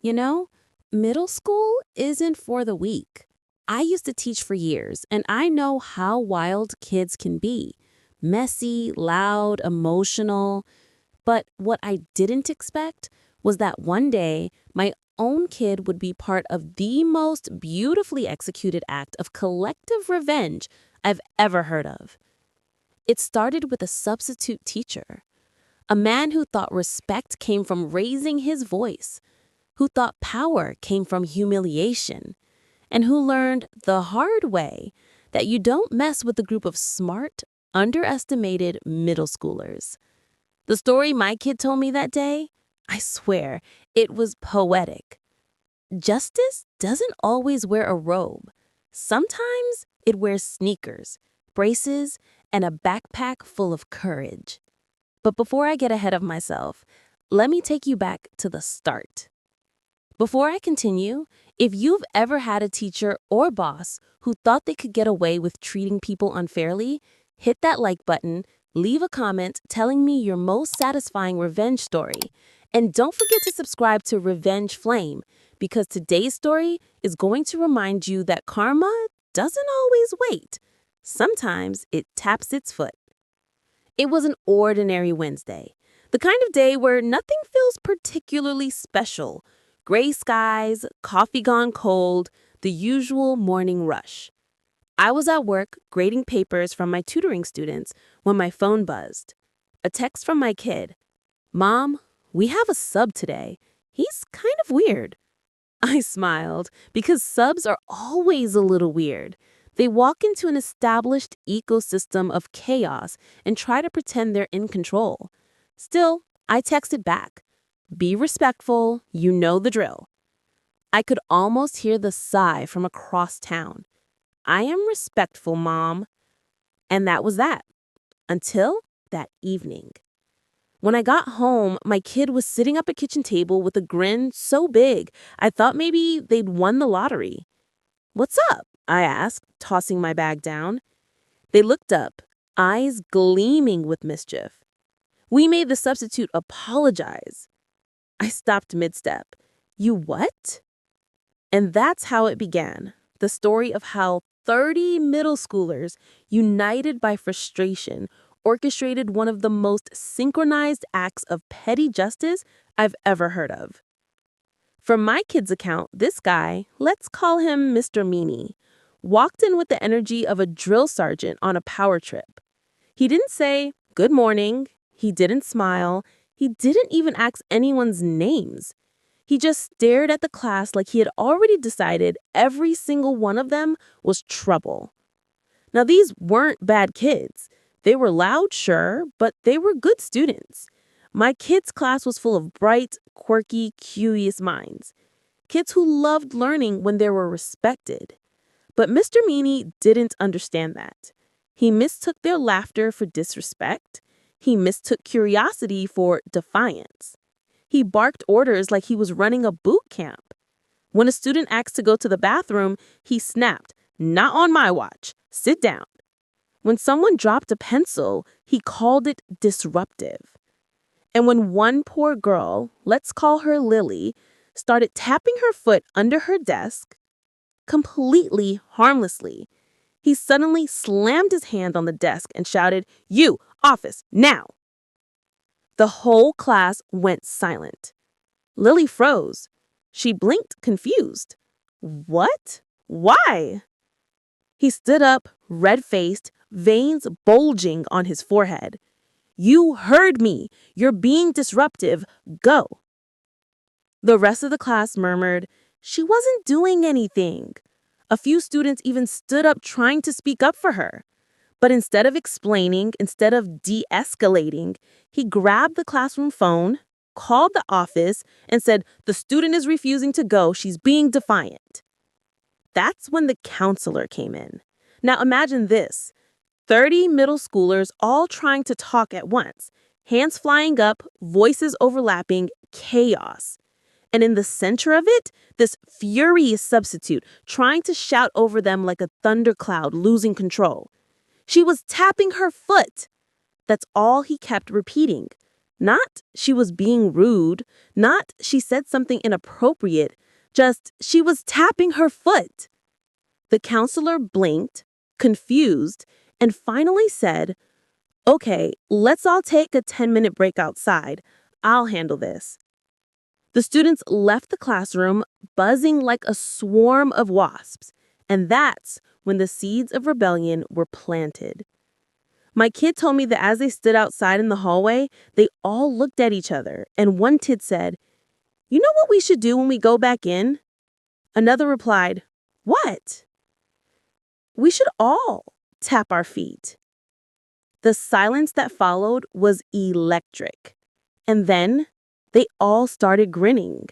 You know, middle school isn't for the weak. I used to teach for years, and I know how wild kids can be. Messy, loud, emotional. But what I didn't expect was that one day my own kid would be part of the most beautifully executed act of collective revenge I've ever heard of. It started with a substitute teacher, a man who thought respect came from raising his voice, who thought power came from humiliation, and who learned the hard way that you don't mess with a group of smart, underestimated middle schoolers. The story my kid told me that day, I swear, it was poetic. Justice doesn't always wear a robe. Sometimes it wears sneakers, braces, and a backpack full of courage. But before I get ahead of myself, let me take you back to the start. Before I continue, if you've ever had a teacher or boss who thought they could get away with treating people unfairly, hit that like button, leave a comment telling me your most satisfying revenge story. And don't forget to subscribe to Revenge Flame, because today's story is going to remind you that karma doesn't always wait. Sometimes it taps its foot. It was an ordinary Wednesday, the kind of day where nothing feels particularly special. Gray skies, coffee gone cold, the usual morning rush. I was at work grading papers from my tutoring students when my phone buzzed. A text from my kid. "Mom, we have a sub today. He's kind of weird." I smiled because subs are always a little weird. They walk into an established ecosystem of chaos and try to pretend they're in control. Still, I texted back. "Be respectful, you know the drill." I could almost hear the sigh from across town. "I am respectful, Mom." And that was that. Until that evening. When I got home, my kid was sitting up at kitchen table with a grin so big, I thought maybe they'd won the lottery. "What's up?" I asked, tossing my bag down. They looked up, eyes gleaming with mischief. "We made the substitute apologize." I stopped mid-step. "You what?" And that's how it began, the story of how 30 middle schoolers, united by frustration, orchestrated one of the most synchronized acts of petty justice I've ever heard of. From my kid's account, this guy, let's call him Mr. Meanie, walked in with the energy of a drill sergeant on a power trip. He didn't say, "Good morning." He didn't smile. He didn't even ask anyone's names. He just stared at the class like he had already decided every single one of them was trouble. Now, these weren't bad kids. They were loud, sure, but they were good students. My kids' class was full of bright, quirky, curious minds. Kids who loved learning when they were respected. But Mr. Meanie didn't understand that. He mistook their laughter for disrespect. He mistook curiosity for defiance. He barked orders like he was running a boot camp. When a student asked to go to the bathroom, he snapped, "Not on my watch. Sit down." When someone dropped a pencil, he called it disruptive. And when one poor girl, let's call her Lily, started tapping her foot under her desk, completely harmlessly, he suddenly slammed his hand on the desk and shouted, "You, office, now!" The whole class went silent. Lily froze. She blinked, confused. "What? Why?" He stood up, red-faced, veins bulging on his forehead. "You heard me. You're being disruptive. Go." The rest of the class murmured, "She wasn't doing anything." A few students even stood up trying to speak up for her. But instead of explaining, instead of de-escalating, he grabbed the classroom phone, called the office, and said, "The student is refusing to go. She's being defiant." That's when the counselor came in. Now imagine this. 30 middle schoolers all trying to talk at once. Hands flying up, voices overlapping, chaos. And in the center of it, this furious substitute trying to shout over them like a thundercloud losing control. She was tapping her foot. That's all he kept repeating. Not she was being rude, not she said something inappropriate, just she was tapping her foot. The counselor blinked, confused, and finally said, "Okay, let's all take a 10-minute break outside. I'll handle this." The students left the classroom buzzing like a swarm of wasps, and that's when the seeds of rebellion were planted. My kid told me that as they stood outside in the hallway, they all looked at each other, and one kid said, "You know what we should do when we go back in?" Another replied, "What?" "We should all tap our feet." The silence that followed was electric. And then they all started grinning.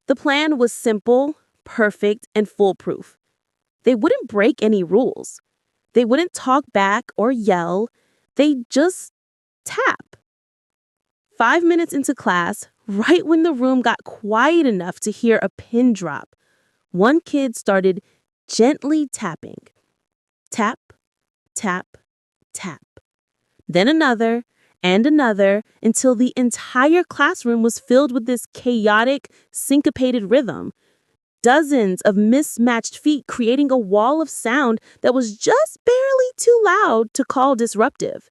The plan was simple, perfect, and foolproof. They wouldn't break any rules. They wouldn't talk back or yell. They'd just tap. 5 minutes into class, right when the room got quiet enough to hear a pin drop, one kid started gently tapping. Tap, tap, tap. Then another and another until the entire classroom was filled with this chaotic, syncopated rhythm. Dozens of mismatched feet creating a wall of sound that was just barely too loud to call disruptive.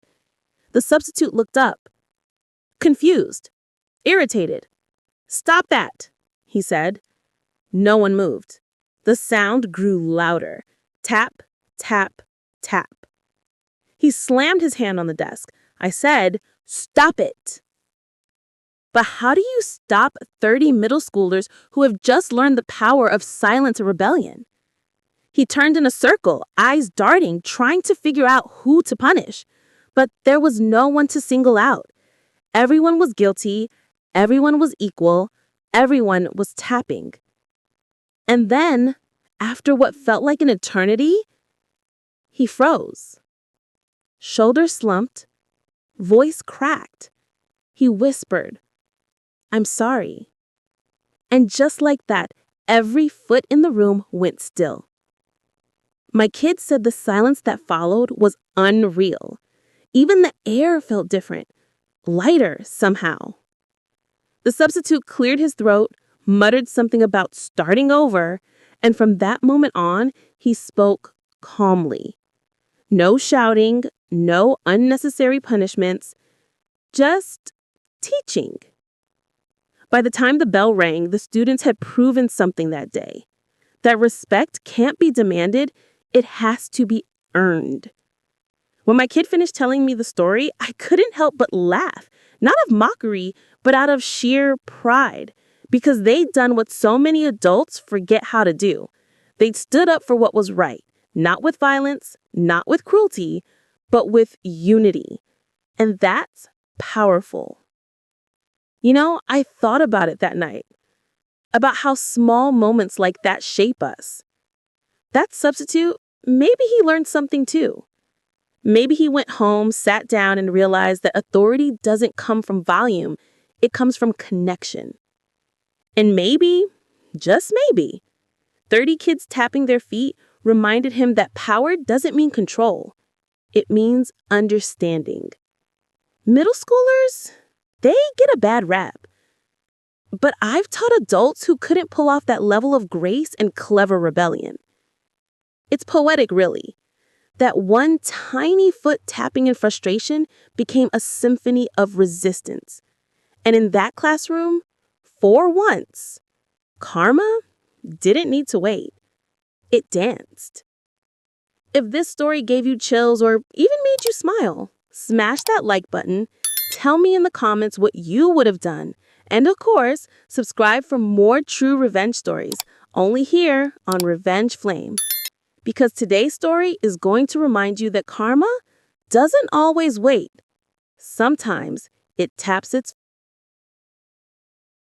The substitute looked up, confused, irritated. "Stop that," he said. No one moved. The sound grew louder. Tap, tap, tap. He slammed his hand on the desk. I said, "Stop it." But how do you stop 30 middle schoolers who have just learned the power of silent rebellion? He turned in a circle, eyes darting, trying to figure out who to punish. But there was no one to single out. Everyone was guilty. Everyone was equal. Everyone was tapping. And then, after what felt like an eternity, he froze. Shoulders slumped. Voice cracked. He whispered, "I'm sorry." And just like that, every foot in the room went still. My kid said the silence that followed was unreal. Even the air felt different, lighter somehow. The substitute cleared his throat, muttered something about starting over, and from that moment on, he spoke calmly. No shouting, no unnecessary punishments, just teaching. By the time the bell rang, the students had proven something that day. That respect can't be demanded, it has to be earned. When my kid finished telling me the story, I couldn't help but laugh, not of mockery, but out of sheer pride, because they'd done what so many adults forget how to do. They'd stood up for what was right, not with violence, not with cruelty, but with unity. And that's powerful. You know, I thought about it that night, about how small moments like that shape us. That substitute, maybe he learned something too. Maybe he went home, sat down, and realized that authority doesn't come from volume, it comes from connection. And maybe, just maybe, 30 kids tapping their feet reminded him that power doesn't mean control. It means understanding. Middle schoolers, they get a bad rap. But I've taught adults who couldn't pull off that level of grace and clever rebellion. It's poetic, really. That one tiny foot tapping in frustration became a symphony of resistance. And in that classroom, for once, karma didn't need to wait. It danced. If this story gave you chills or even made you smile, smash that like button. Tell me in the comments what you would have done. And of course, subscribe for more true revenge stories, only here on Revenge Flame. Because today's story is going to remind you that karma doesn't always wait. Sometimes it taps its